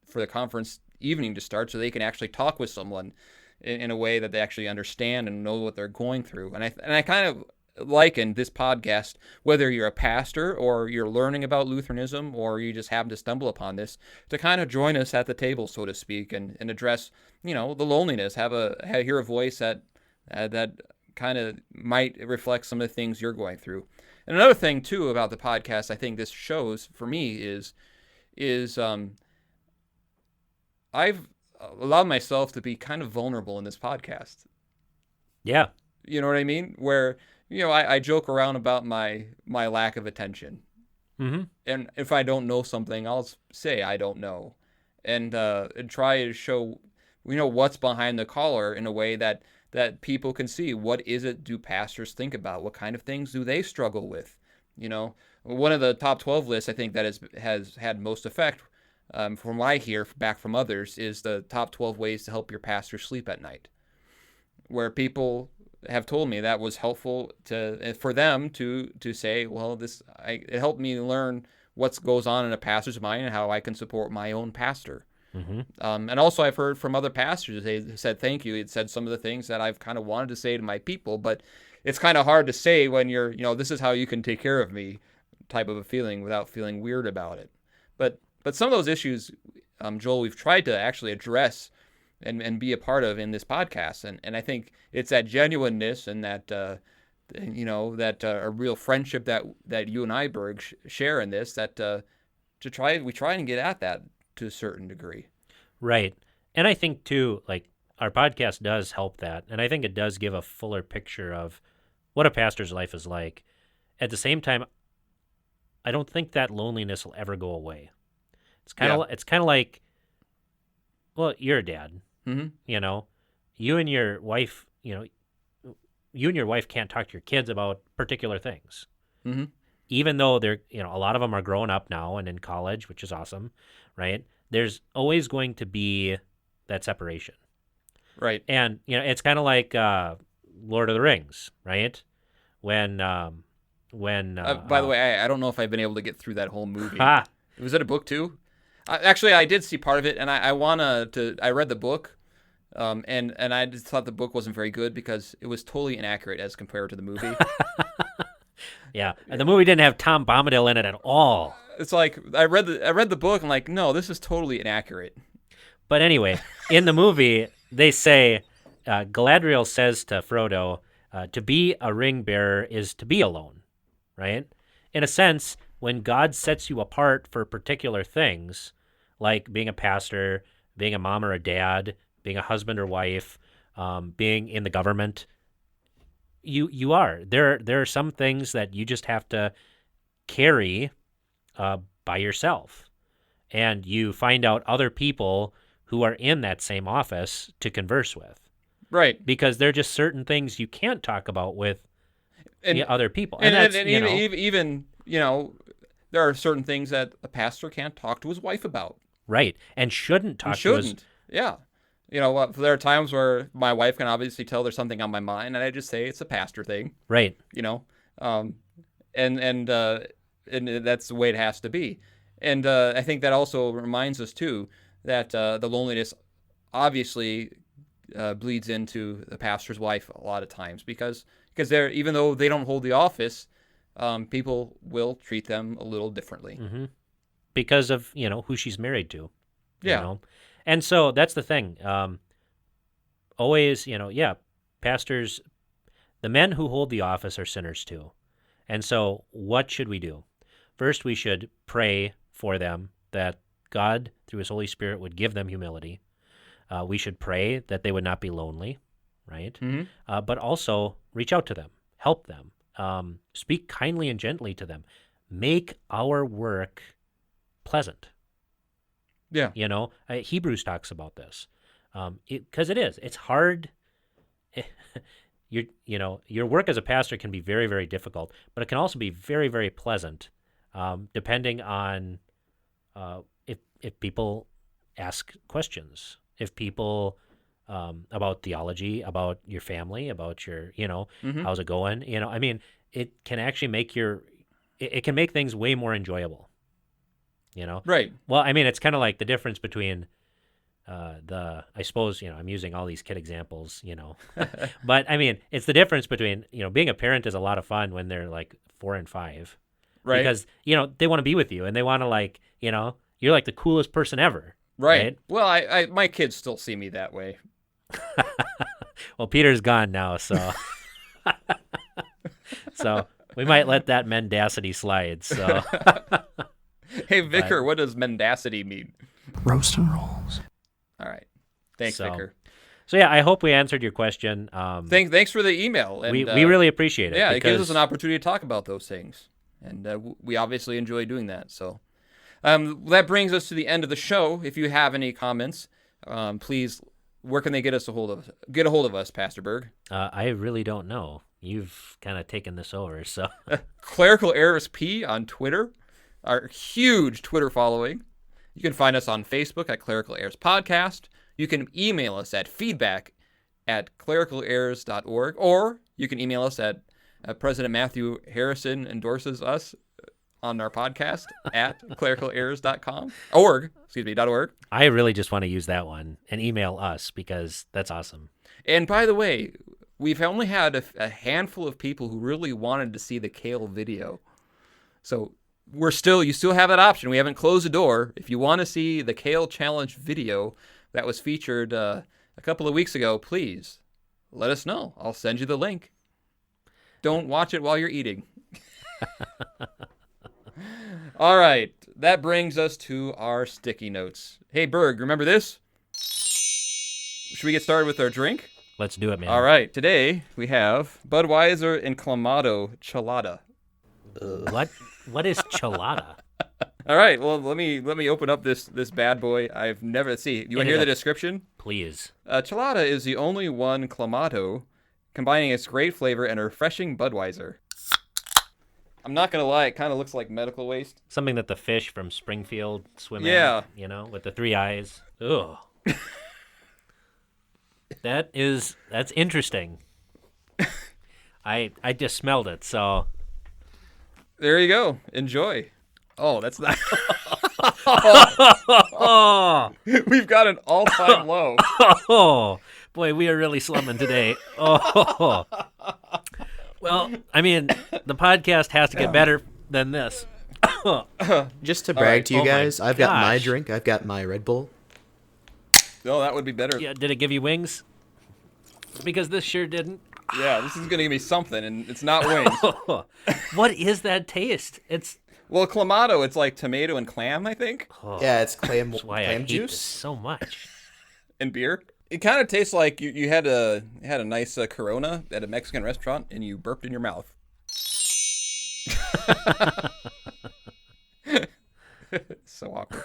for the conference evening to start so they can actually talk with someone in a way that they actually understand and know what they're going through. And I kind of liken this podcast, whether you're a pastor or you're learning about Lutheranism or you just happen to stumble upon this, to kind of join us at the table, so to speak, and address, the loneliness, hear a voice that kind of might reflect some of the things you're going through. And another thing too about the podcast, I think this shows for me is I've allowed myself to be kind of vulnerable in this podcast. Yeah. You know what I mean? Where, I joke around about my lack of attention. Mm-hmm. And if I don't know something, I'll say I don't know. And try to show, what's behind the collar in a way that people can see. What is it do pastors think about? What kind of things do they struggle with? One of the top 12 lists I think that has had most effect, from what I hear back from others, is the top 12 ways to help your pastor sleep at night, where people have told me that was helpful for them to say, well, it helped me learn what goes on in a pastor's mind and how I can support my own pastor. Mm-hmm. And also I've heard from other pastors, they said thank you. It said some of the things that I've kind of wanted to say to my people, but it's kind of hard to say when you're, this is how you can take care of me type of a feeling without feeling weird about it. But some of those issues, Joel, we've tried to actually address and be a part of in this podcast. And I think it's that genuineness and that, a real friendship that you and I, Berg, share in this, that we try and get at that to a certain degree. Right. And I think, too, like, our podcast does help that. And I think it does give a fuller picture of what a pastor's life is like. At the same time, I don't think that loneliness will ever go away. It's kind of like, well, you're a dad. Mm-hmm. You and your wife, you and your wife can't talk to your kids about particular things. Mm-hmm. Even though they're, a lot of them are growing up now and in college, which is awesome, right? There's always going to be that separation. Right. And, it's kind of like Lord of the Rings, right? By the way, I don't know if I've been able to get through that whole movie. Was it a book too? Actually, I did see part of it, and I read the book, and I just thought the book wasn't very good because it was totally inaccurate as compared to the movie. Yeah, and the movie didn't have Tom Bombadil in it at all. it's like I read the book and like, no, this is totally inaccurate. But anyway, in the movie, they say, Galadriel says to Frodo, to be a ring bearer is to be alone, right? In a sense, when God sets you apart for particular things, like being a pastor, being a mom or a dad, being a husband or wife, being in the government, you are. There are some things that you just have to carry by yourself. And you find out other people who are in that same office to converse with. Right. Because there are just certain things you can't talk about with other people. And that's, even, there are certain things that a pastor can't talk to his wife about. Right. And shouldn't talk to his... Yeah. There are times where my wife can obviously tell there's something on my mind, and I just say it's a pastor thing. Right. And that's the way it has to be. And I think that also reminds us, too, that the loneliness obviously bleeds into the pastor's wife a lot of times because they're, even though they don't hold the office, people will treat them a little differently. Mm-hmm. Because of, who she's married to. Yeah. And so that's the thing. Always, pastors, the men who hold the office are sinners too. And so what should we do? First, we should pray for them that God, through his Holy Spirit, would give them humility. We should pray that they would not be lonely, right? Mm-hmm. But also reach out to them, help them, speak kindly and gently to them. Make our work pleasant. Yeah. Hebrews talks about this because it's hard. Your work as a pastor can be very, very difficult, but it can also be very, very pleasant, depending on if people ask questions, if people about theology, about your family, about your, Mm-hmm. how's it going? It can actually it can make things way more enjoyable. Right. Well, it's kind of like the difference between I suppose, I'm using all these kid examples, but it's the difference between, being a parent is a lot of fun when they're like 4 and 5, Right. Because, they want to be with you and they want to you're like the coolest person ever. Right. Well, I my kids still see me that way. Well, Peter's gone now, so so we might let that mendacity slide. So, hey, Vicar, what does mendacity mean? Roast and rolls. All right. Thanks, Vicar. So yeah, I hope we answered your question. Thanks for the email. And, we really appreciate it. Yeah, it gives us an opportunity to talk about those things, and we obviously enjoy doing that. So that brings us to the end of the show. If you have any comments, please, where can they get a hold of us, Pastor Berg? I really don't know. You've kind of taken this over, so Clerical Errors P on Twitter, our huge Twitter following. You can find us on Facebook at Clerical Errors Podcast. You can email us at feedback@clericalerrors.org, or you can email us at President Matthew Harrison endorses us on our podcast at clericalerrors.com. .org. I really just want to use that one and email us because that's awesome. And by the way, we've only had a handful of people who really wanted to see the Kale video. So you still have that option. We haven't closed the door. If you want to see the Kale Challenge video that was featured a couple of weeks ago, please let us know. I'll send you the link. Don't watch it while you're eating. All right. That brings us to our sticky notes. Hey, Berg, remember this? Should we get started with our drink? Let's do it, man. All right. Today we have Budweiser and Clamato Chelada. What is chelada? All right. Well, let me open up this bad boy. I've never see. You want to hear the description? Please. Chelada is the only one Clamato, combining its great flavor and a refreshing Budweiser. I'm not gonna lie. It kind of looks like medical waste. Something that the fish from Springfield swim Yeah. in, with the 3 eyes. Ugh. That's interesting. I just smelled it, so. There you go. Enjoy. Oh, that's not. Oh, We've got an all-time low. oh, boy, we are really slumming today. Oh, well, the podcast has to get better than this. Just to brag to you Oh my guys, I've got my gosh. drink. I've got my Red Bull. Oh, that would be better. Yeah, did it give you wings? Because this sure didn't. Yeah, this is gonna give me something, and it's not wings. What is that taste? It's Well, clamato, it's like tomato and clam, I think, Yeah, it's clam that's why I clam hate juice. this so much. and beer. It kind of tastes like you had a nice Corona at a Mexican restaurant, and you burped in your mouth. So awkward.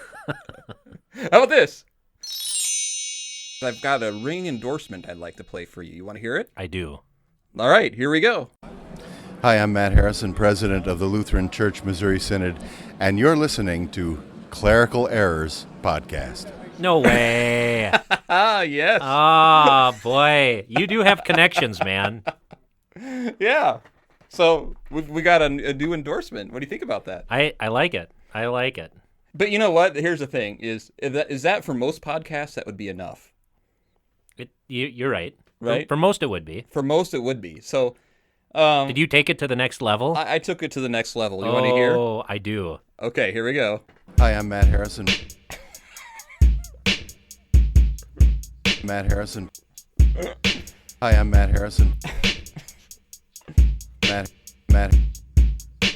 How about this? I've got a ring endorsement I'd like to play for you. You want to hear it? I do. All right, here we go. Hi, I'm Matt Harrison, president of the Lutheran Church Missouri Synod, and you're listening to Clerical Errors Podcast. No way. Ah, yes. Oh, boy. You do have connections, man. Yeah. So we got a new endorsement. What do you think about that? I like it. I like it. But you know what? Here's the thing: is that for most podcasts that would be enough? You're right. Right? For most, it would be. For most, it would be. So, Did you take it to the next level? I took it to the next level. You want to hear? Oh, I do. Okay, here we go. Hi, I'm Matt Harrison. Matt Harrison. Hi, I'm Matt Harrison.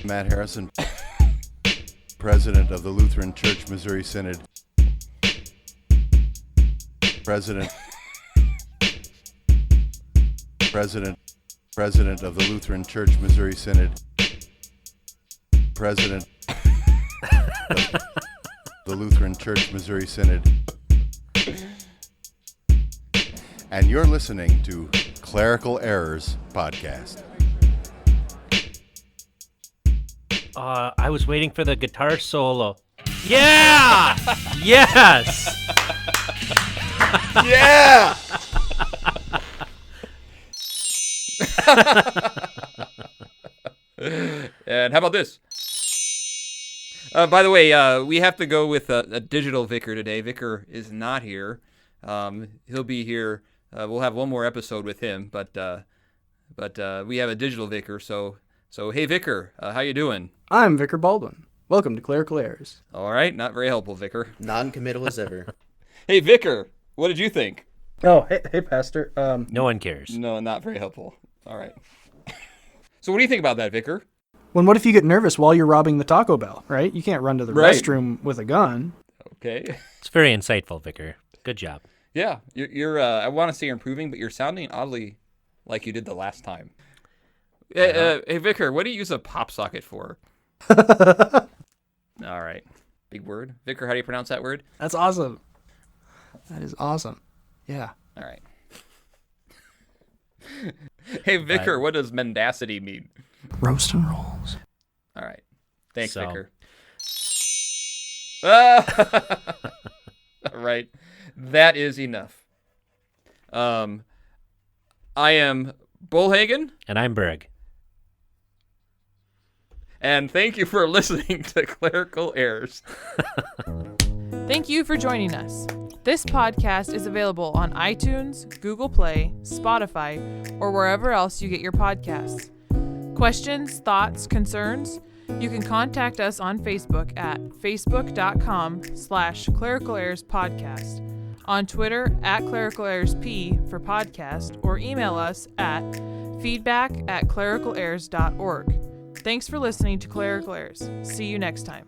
Matt Harrison, president of the Lutheran Church Missouri Synod. President of the Lutheran Church Missouri Synod. President of the Lutheran Church Missouri Synod. And you're listening to Clerical Errors Podcast. I was waiting for the guitar solo. Yeah! Yes! Yeah. And how about this? By the way, we have to go with a digital vicar today. Vicar is not here. He'll be here. We'll have one more episode with him, but we have a digital vicar. So hey, Vicar, how you doing? I'm Vicar Baldwin. Welcome to Clerical Errors. All right, not very helpful, Vicar. Non-committal as ever. Hey, Vicar, what did you think? Oh, hey, Pastor. No one cares. No, not very helpful. All right. So what do you think about that, Vicar? What if you get nervous while you're robbing the Taco Bell, right? You can't run to the Right. restroom with a gun. Okay. It's very insightful, Vicar. Good job. Yeah, you're I want to say you're improving, but you're sounding oddly like you did the last time. Hey, Vicar, what do you use a pop socket for? All right. Big word. Vicar, how do you pronounce that word? That's awesome. That is awesome. Yeah. All right. Hey, Vicar, what does mendacity mean? Roast and rolls. All right. Thanks, So- Vicar. Ah! All right. That is enough. I am Bollhagen, And I'm Berg. and thank you for listening to Clerical Errors. Thank you for joining us. This podcast is available on iTunes, Google Play, Spotify, or wherever else you get your podcasts. Questions, thoughts, concerns? You can contact us on Facebook at facebook.com/Clerical Errors Podcast, on Twitter at Clerical Errors P for podcast, or email us at feedback@clericalerrors.org. Thanks for listening to Clerical Errors. See you next time.